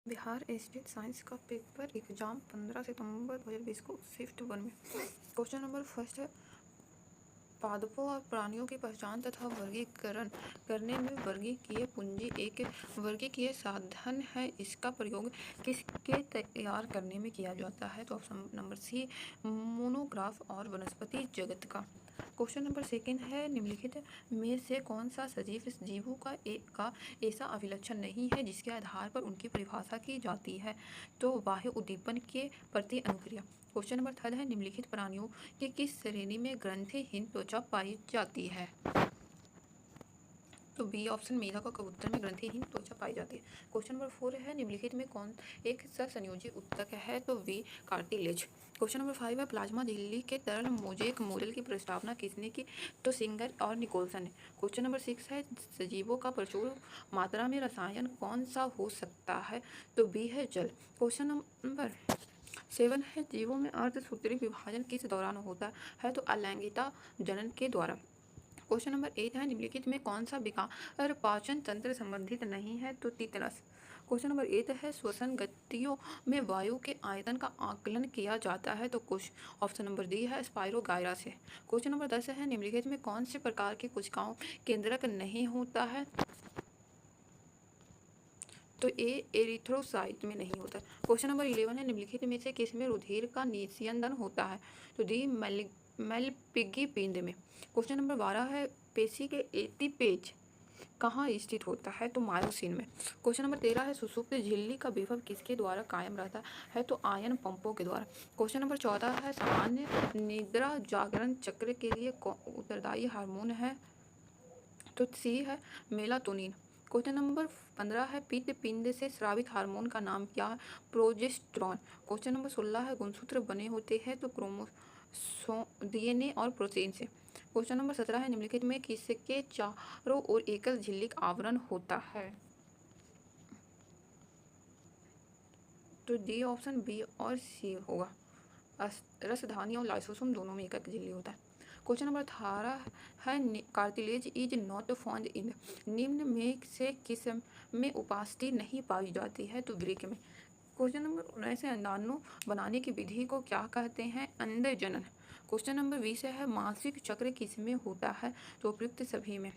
Bihar state science का paper exam 15 सितंबर 2020 को shift 1 में। क्वेश्चन नंबर फर्स्ट है, पादपों और प्राणियों की पहचान तथा वर्गीकरण करने में वर्गीकीय पूंजी एक वर्गीकीय साधन है। इसका प्रयोग किसके तैयार करने में किया जाता है? तो ऑप्शन नंबर सी, मोनोग्राफ और वनस्पति जगत का। क्वेश्चन नंबर सेकेंड है, निम्नलिखित में से कौन सा सजीव जीवों का ऐसा अभिलक्षण नहीं है जिसके आधार पर उनकी परिभाषा की जाती है? तो बाह्य उद्दीपन के प्रति अनुक्रिया। क्वेश्चन नंबर थर्ड है, निम्नलिखित प्राणियों की किस श्रेणी में ग्रंथिहीन त्वचा पाई जाती है? तो बी ऑप्शन, मेधक और कबूतर में ग्रंथिहीन त्वचा पाई जाती है। क्वेश्चन नंबर 4 है, निम्नलिखित में कौन एक सहसंयोजी उत्तक है? तो बी कार्टिलेज। क्वेश्चन नंबर 5 है, प्लाज्मा झिल्ली के तरल मोज़ेक मॉडल की प्रस्तावना किसने की? तो सिंगर और निकोलसन ने। क्वेश्चन नंबर 6 है, सजीवों का प्रचुर मात्रा में रसायन कौन सा हो सकता है? तो बी है जल। क्वेश्चन नंबर 7 है, जीवों में अर्धसूत्री विभाजन किस दौरान होता है? तो अलैंगिकता जनन के द्वारा। क्वेश्चन नंबर 8 है, निम्नलिखित में कौन सा विकार पाचन तंत्र संबंधित नहीं है? तो टिटेनस। क्वेश्चन नंबर 8 है, श्वसन गतियों में वायु के आयतन का आकलन किया जाता है? तो कुछ ऑप्शन नंबर डी है, स्पाइरोगायरा से। क्वेश्चन नंबर 10 है, निम्नलिखित में कौन से प्रकार के कोशिकाओं केंद्रक नहीं होता है? तो ए एरिथ्रोसाइट में नहीं होता। क्वेश्चन नंबर 11 है, निम्नलिखित में से किस में रुधिर का निस्यंदन होता है? तो डी मेलपिगी पिंड में। क्वेश्चन नंबर 12 है, पेशी के एटीपेज कहाँ स्थित होता है? तो मायोसिन में। क्वेश्चन नंबर 13 है, सुषुप्त झिल्ली का विभव किसके द्वारा कायम रहता है? तो आयन पंपों के द्वारा। क्वेश्चन नंबर 14 है, सामान्य निद्रा जागरण चक्र के लिए उत्तरदायी हार्मोन है? तो सी है मेलाटोनिन। क्वेश्चन नंबर 15 है, पित्त पिंड से स्रावित हार्मोन का नाम क्या है? प्रोजेस्टेरॉन। क्वेश्चन नंबर 16 है, गुणसूत्र बने होते हैं तो क्रोमोसोम डीएनए और प्रोटीन से। क्वेश्चन नंबर 17 है, निम्नलिखित में किसके चारों ओर एकल झिल्ली आवरण होता है? तो डी ऑप्शन बी और सी होगा। रसधानी और लाइसोसोम दोनों में एक झिल्ली होता है। क्वेश्चन नंबर 18 है, cartilage is not found in, निम्न में से किस में उपस्थिति नहीं पाई जाती है? तो वृक्क में। क्वेश्चन नंबर 19 है, अंडाणु बनाने की विधि को क्या कहते हैं? अंडजनन। क्वेश्चन नंबर 20 है, मासिक चक्र किस में होता है? तो उपयुक्त सभी में।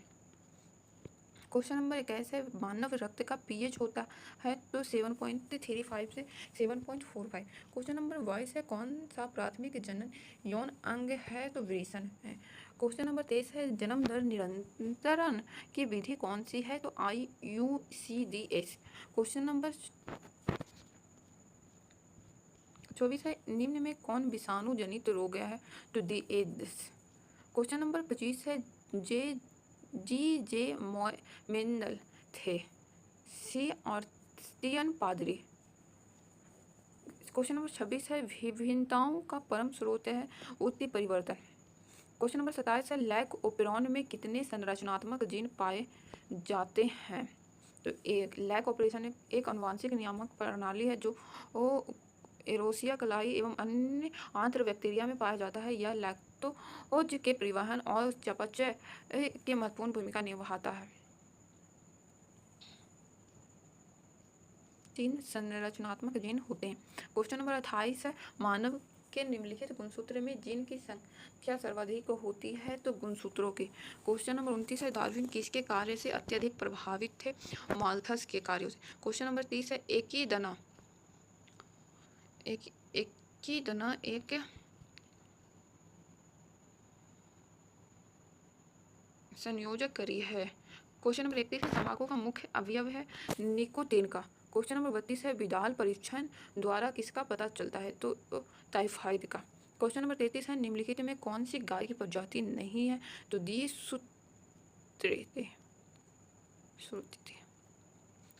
क्वेश्चन नंबर 21 है, मानव रक्त का पीएच होता है तो 7.35 से 7.45। क्वेश्चन नंबर 22 है, कौन सा प्राथमिक जनन यौन अंग है? तो वृषण है। क्वेश्चन नंबर 23 है, जन्म दर निरंतरण की विधि कौन सी है? तो IUCDS। क्वेश्चन नंबर 24 है, निम्न में कौन विषाणु जनित रोग है? तो डी एड्स। क्वेश्चन नंबर 25 है, जे मेंडल थे? सी ऑस्ट्रियन पादरी। क्वेश्चन नंबर 26 है, विभिन्नताओं का परम स्रोत है उत्पत्ति परिवर्तन। क्वेश्चन नंबर 27 है, लैक ओपेरॉन में कितने संरचनात्मक जीन पाए जाते हैं? तो एक लैक ऑपरेशन एक अनुवांशिक नियामक प्रणाली है जो एरोसिया कलाई एवं अन्य आंत्र बैक्टीरिया में पाया जाता है। यह लैक्टोज के परिवहन और चयापचय की महत्वपूर्ण भूमिका निभाता है। 3 संरचनात्मक जीन होते हैं। क्वेश्चन नंबर 28 है, मानव के निम्नलिखित गुणसूत्र में जीन की संख्या सर्वाधिक होती है? तो गुणसूत्रों की। क्वेश्चन नंबर 29 है, डार्विन किसके कार्य से अत्यधिक प्रभावित थे? माल्थस के कार्यों से। क्वेश्चन नंबर 30 है, एक ही दना एक संयोजक करी है। क्वेश्चन नंबर 31 है, तंबाकू का मुख्य अवयव है निकोटीन का। क्वेश्चन नंबर 32 है, विडाल परीक्षण द्वारा किसका पता चलता है? तो टाइफाइड का। क्वेश्चन नंबर 33 है, निम्नलिखित में कौन सी गाय की प्रजाति नहीं है? तो दी श्रुति।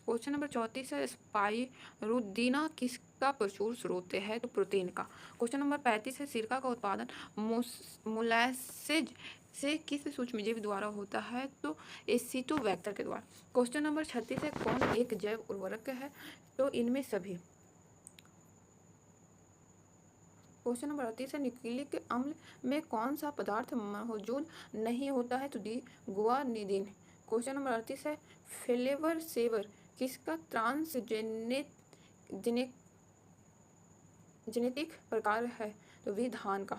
क्वेश्चन नंबर 34 है, स्पाइरुलिना किसका प्रचुर स्रोत है? तो प्रोटीन का। क्वेश्चन नंबर 35 है, सिरका का उत्पादन मोलासेज से किस सूक्ष्मजीव द्वारा होता है? तो एसिटोबैक्टर के द्वारा। क्वेश्चन नंबर 36 है, कौन एक जैव उर्वरक है? तो इनमें सभी। क्वेश्चन नंबर 38 है, न्यूक्लिक अम्ल में कौन सा पदार्थ मौजूद नहीं होता है? तो डी गुआनिडीन। क्वेश्चन नंबर 38 है, फ्लेवर सेवर किसका ट्रांसजेनिक जेनेटिक प्रकार है तो बी धान का।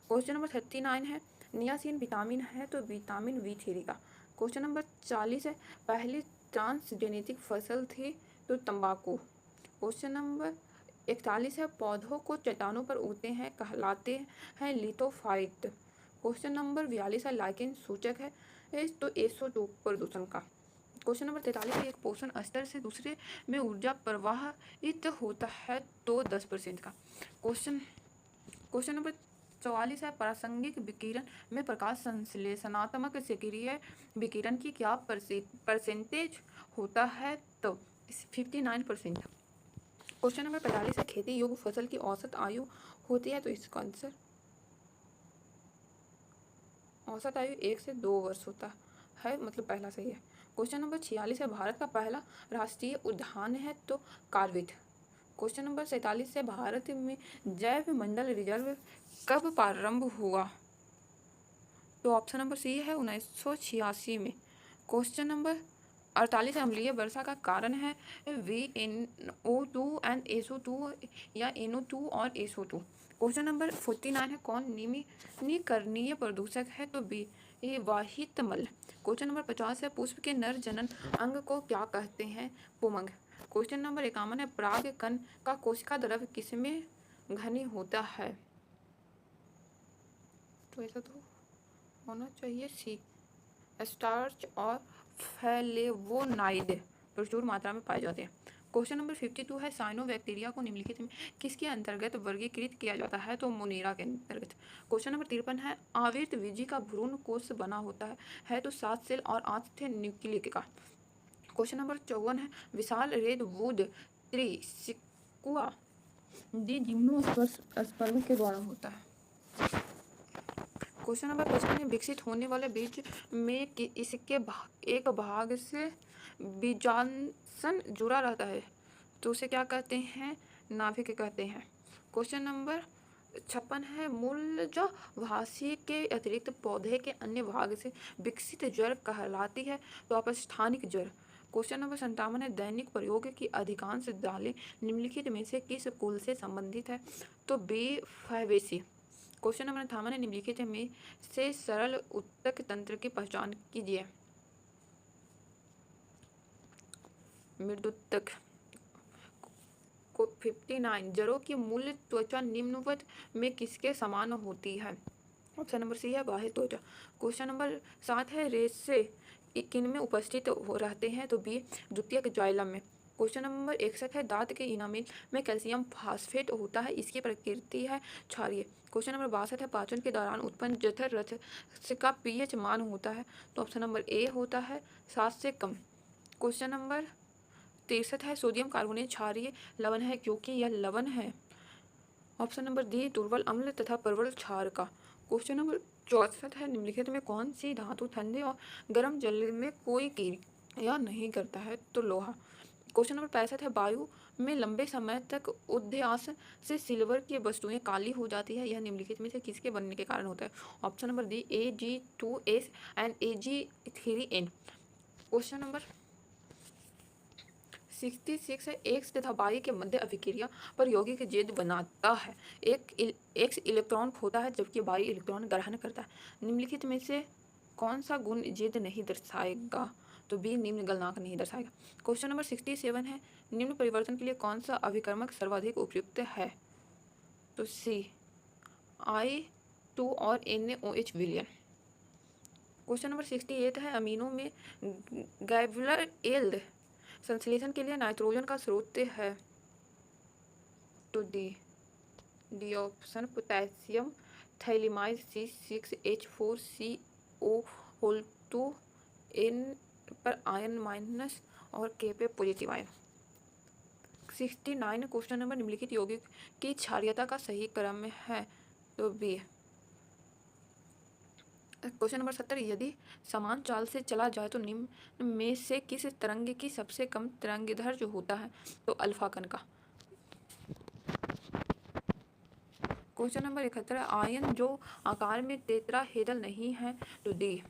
क्वेश्चन नंबर 39 है नियासिन विटामिन है तो विटामिन B3 का। क्वेश्चन नंबर 40 है पहली ट्रांसजेनेटिक फसल थी तो तंबाकू। क्वेश्चन नंबर 41 है पौधों को चट्टानों पर उगते हैं कहलाते हैं लिथोफाइट। क्वेश्चन नंबर 42 है लाइकेन सूचक है तो SO2 प्रदूषण का। क्वेश्चन नंबर 43 है एक पोषण स्तर से दूसरे में ऊर्जा प्रवाहित होता है तो 10% का। क्वेश्चन नंबर 44 है प्रासंगिक विकिरण में प्रकाश संश्लेषणात्मक सक्रिय विकिरण की क्या परसेंटेज होता है तो 59%। क्वेश्चन नंबर 45 है खेती योग्य फसल की औसत आयु होती है तो इसका आंसर औसत आयु 1 से 2 वर्ष होता है, मतलब पहला सही है। क्वेश्चन नंबर 46 है भारत का पहला राष्ट्रीय उद्यान है तो कार्बेट। क्वेश्चन नंबर 47 है भारत में जैव मंडल रिजर्व कब प्रारंभ हुआ तो ऑप्शन नंबर सी है 1986 में। क्वेश्चन नंबर 48 अम्लीय वर्षा का कारण है VNO2 एंड SO2 या NO2 और SO2। क्वेश्चन नंबर 49 है कौन निमीकरणीय प्रदूषक है तो बी वाहित मल। क्वेश्चन नंबर 50 है पुष्प के नर जनन अंग को क्या कहते हैं पुमंग। क्वेश्चन नंबर 51 है पराग कण का कोशिका द्रव किसमें घनी होता है तो ऐसा तो होना चाहिए सी स्टार्च और फ्लेवोनाइड प्रचुर मात्रा में पाए जाते हैं। क्वेश्चन नंबर 52 है साइनोबैक्टीरिया को निम्नलिखित में किसके अंतर्गत वर्गीकृत किया जाता है तो मोनेरा के अंतर्गत। क्वेश्चन नंबर 53 है आवृत बीजी का भ्रूण कोष बना होता है तो 7 सेल और 8 न्यूक्लियक का। क्वेश्चन नंबर 54 है विशाल रेडवुड ट्री सिक्वा दी जिम्नोस्पर्म के द्वारा होता है। क्वेश्चन नंबर 55 है विकसित होने वाले बीज में इसके एक भाग से बीजांशन जुड़ा रहता है तो उसे क्या कहते हैं नाभिक कहते हैं। क्वेश्चन नंबर 56 है मूलजवासी के अतिरिक्त पौधे के अन्य भाग से विकसित जड़ कहलाती है तो अपस्थानिक जड़। क्वेश्चन नंबर 57 है दैनिक प्रयोग की अधिकांश दालें निम्नलिखित में से किस कुल से संबंधित है तो बी फैबेसी। क्वेश्चन नंबर 58 है निम्नलिखित में से सरल उत्तक तंत्र की पहचान कीजिए। मृदुत्तक। 59 जड़ों की मूल त्वचा निम्नवत में किसके समान होती है ऑप्शन नंबर सी है बाह्य त्वचा। क्वेश्चन नंबर 7 है रेशे किन में उपस्थित हो रहते हैं तो बी द्वितीयक जाइलम में। क्वेश्चन नंबर 61 है दांत के इनामिल में कैल्शियम फास्फेट होता है इसकी प्रकृति है क्षारीय। क्वेश्चन नंबर 62 है पाचन के दौरान उत्पन्न जठर रस का pH मान होता है तो ऑप्शन नंबर ए होता है 7 से कम। क्वेश्चन नंबर 63 है सोडियम कार्बोनेट क्षारीय लवण है क्योंकि यह लवण है ऑप्शन नंबर डी दुर्बल अम्ल तथा प्रबल क्षार का। क्वेश्चन नंबर 64 है निम्नलिखित में कौन सी धातु ठंडे और गर्म जल में कोई क्रिया नहीं करता है तो लोहा। क्वेश्चन नंबर 65 है वायु में लंबे समय तक उद्यास से सिल्वर की वस्तुएं काली हो जाती है यह निम्नलिखित में से किसके बनने के कारण होता है option number D Ag2S and Ag3N। Question number 66 है एक्स तथा वाई के मध्य अभिक्रिया पर यौगिक जेड बनाता है एक्स इलेक्ट्रॉन खोता है जबकि वाई इलेक्ट्रॉन ग्रहण करता है निम्नलिखित में से कौन सा गुण जेड नहीं दर्शाएगा तो बी निम्न गलनांक नहीं दर्शाएगा। क्वेश्चन नंबर 67 है निम्न परिवर्तन के लिए कौन सा अभिकर्मक सर्वाधिक उपयुक्त है तो सी I2 और NaOH विलयन। क्वेश्चन नंबर 68 है अमीनों में गैबुलर एल्ड संश्लेषण के लिए नाइट्रोजन का स्रोत है तो D option potassium phthalimide C6H4CO2 N पर आयन माइनस और K पे पॉजिटिव आयन। 69 क्वेश्चन नंबर निम्नलिखित यौगिक की क्षारीयता का सही क्रम में है तो बी। क्वेश्चन नंबर 70 यदि समान चाल से चला जाए तो निम्न में से किस तरंग की सबसे कम तरंगदैर्घ्य होता है तो अल्फा कण का। क्वेश्चन नंबर 71 आयन जो आकार में टेट्राहेड्रल नहीं है तो डी।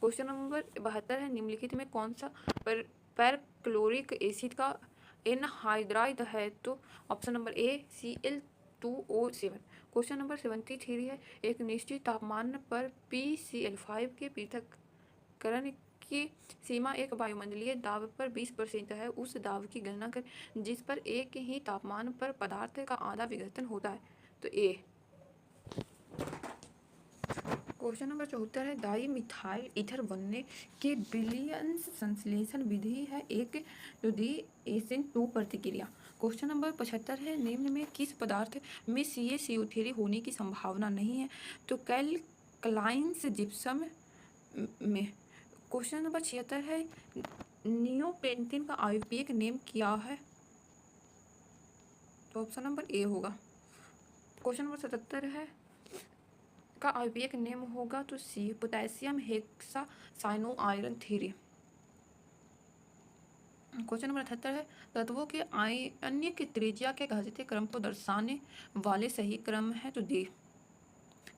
क्वेश्चन नंबर 72 है निम्नलिखित में कौन सा परक्लोरिक एसिड का एनहाइड्राइड है तो option number A Cl2O7। Question number 73 है, एक निश्चित तापमान पर PCl5 के पृथक्करण की सीमा एक वायुमंडलीय दाब पर 20% है। उस दाब की गणना करें जिस पर एक ही तापमान पर पदार्थ का आधा विघटन होता है। तो ए। क्वेश्चन नंबर 74 है, डाई मिथाइल ईथर बनने की विलियम्स संश्लेषण विधि है एक SN2 प्रतिक्रिया। क्वेश्चन नंबर 75 है, निम्न में किस पदार्थ में CaCO3 होने की संभावना नहीं है? तो कैल्कलाइंस जिप्सम में। क्वेश्चन नंबर 76 है, नियोपेंटिन का आयुर्वेदिक नेम क्या है? तो ऑप्शन नंबर ए होगा। क्वेश्चन नंबर 77 है, का आयुर्वेदिक नेम होगा तो सी, potassium hexacyano iron 3। Question number 78 है, तत्वों के अन्य की त्रिज्या के घटते क्रम को दर्शाने वाले सही क्रम है तो डी।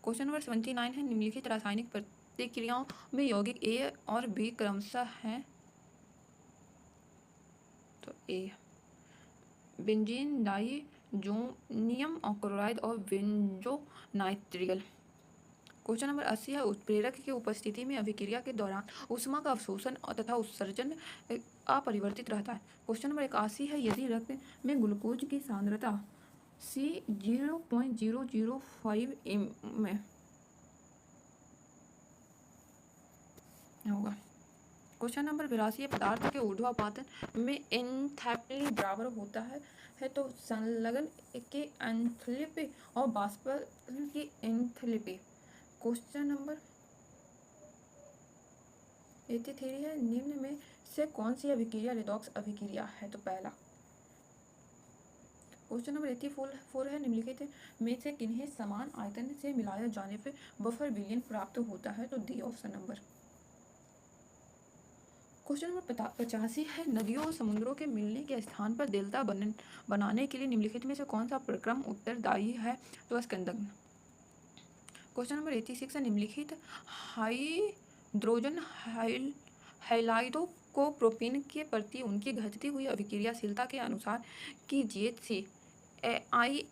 क्वेश्चन नंबर 79 है, निम्नलिखित रासायनिक प्रतिक्रियाओं में यौगिक ए और बी क्रमशः हैं तो ए, बेंजीन डाइजोनियम क्लोराइड और बेंजोनाइट्रिल। क्वेश्चन नंबर 80 है, उत्प्रेरक की उपस्थिति में अभिक्रिया के दौरान ऊष्मा का अवशोषण तथा उत्सर्जन अपरिवर्तित रहता है। क्वेश्चन नंबर 81 है, यदि रक्त में ग्लूकोज की सांद्रता C 0.005 में होगा। क्वेश्चन नंबर 82 है, पदार्थ के ऊर्ध्वापातन में एंथैल्पी बराबर होता है तो संलग्न के एंथैल्पी और वाष्पन की एंथैल्पी। क्वेश्चन नंबर 83 है, निम्न में से कौन सी अभिक्रिया रेडॉक्स अभिक्रिया है? तो पहला। क्वेश्चन नंबर 84 है, निम्नलिखित में से किन्हें समान आयतन से मिलाया जाने पर बफर विलयन प्राप्त होता है? तो D option number. Question number 85 है, नदियों और समुद्रों के मिलने के स्थान पर डेल्टा बनाने के लिए निम्नलिखित में से कौन सा प्रक्रम उत्तरदायी है? तो स्कंदन। क्वेश्चन नंबर 86 है, निम्नलिखित हाइड्रोजन हैलाइडों को प्रोपेन के प्रति उनकी घटती हुई अभिक्रियाशीलता के अनुसार कीजिए। सी आई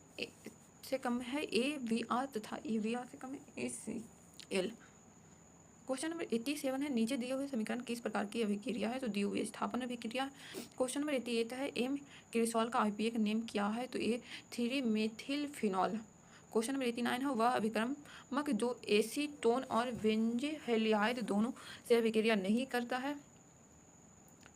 से कम है ABr तथा EBr से कम है ACl। क्वेश्चन नंबर 87 है, नीचे दिए हुए समीकरण किस प्रकार की अभिक्रिया है? तो दी हुई स्थापन अभिक्रिया। क्वेश्चन नंबर 88 है, एम क्रिसॉल का आयुर्वेदिक नेम क्या है? तो ए 3-मेथिलफिनॉल। क्वेश्चन नंबर 89 है, वह अभिक्रमक जो एसीटोन और बेंजेहेलियाइड दोनों से अभिक्रिया नहीं करता है?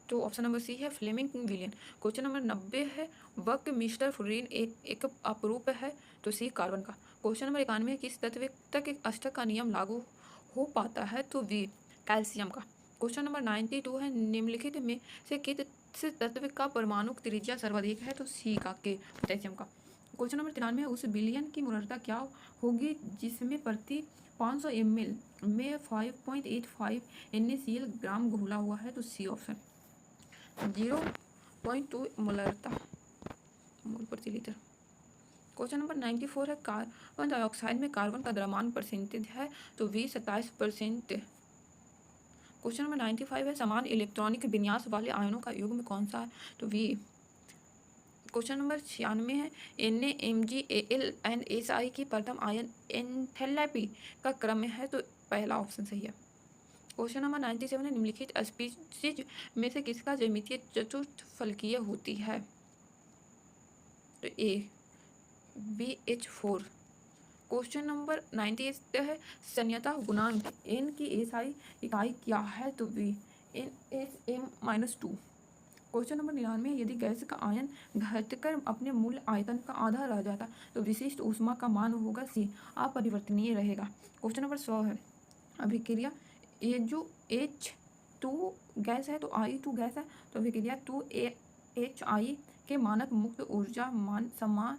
तो ऑप्शन नंबर सी है फ्लेमिंग विलियन। क्वेश्चन नंबर 90 है, बक मिस्टर फ्लोरीन एक अपरूप है? तो सी कार्बन का। क्वेश्चन नंबर 91 किस तत्व तक अष्टक का नियम लागू हो पाता है? तो वी कैल्शियम का। क्वेश्चन नंबर 92 है, निम्नलिखित में से किस तत्व का परमाणु त्रिज्या सर्वाधिक है? तो सी का के, पोटेशियम का। क्वेश्चन नंबर 93 उस विलयन की मोलरता क्या होगी जिसमें प्रति 500 ml में 5.85 NaCl ग्राम घुला हुआ है? तो सी ऑप्शन। 0.2 मोलरता मोल प्रति लीटर। क्वेश्चन नंबर 94 है, कार्बन डाइऑक्साइड में कार्बन का द्रव्यमान परसेंटेज है? तो वी 27%। क्वेश्चन नंबर 95 है, समान इलेक्ट्रॉनिक विन्यास वाले आयनों का युग्म कौन सा है? तो वी। क्वेश्चन नंबर 96 है, NaMgAlNSi की प्रथम आयन एंथैल्पी का क्रम है? तो पहला ऑप्शन सही है। क्वेश्चन नंबर 97 है, निम्नलिखित स्पीशीज में से किसका ज्यामितीय चतुर्थफलकीय होती है? तो ए BH4। क्वेश्चन नंबर 98 है, संयता गुणांक n की SI इकाई क्या है? तो बी NSM-2। क्वेश्चन नंबर 99, यदि गैस का आयन घटकर अपने मूल आयतन का आधा रह जाता तो विशिष्ट ऊष्मा का मान होगा सी, अपरिवर्तनीय रहेगा। क्वेश्चन नंबर 100 है, अभिक्रिया ये जो H2 गैस है तो I2 गैस है तो अभिक्रिया 2HI के मानक मुक्त ऊर्जा मान समान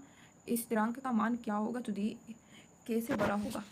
स्थिरांक का मान क्या होगा? तो डी के से बड़ा होगा।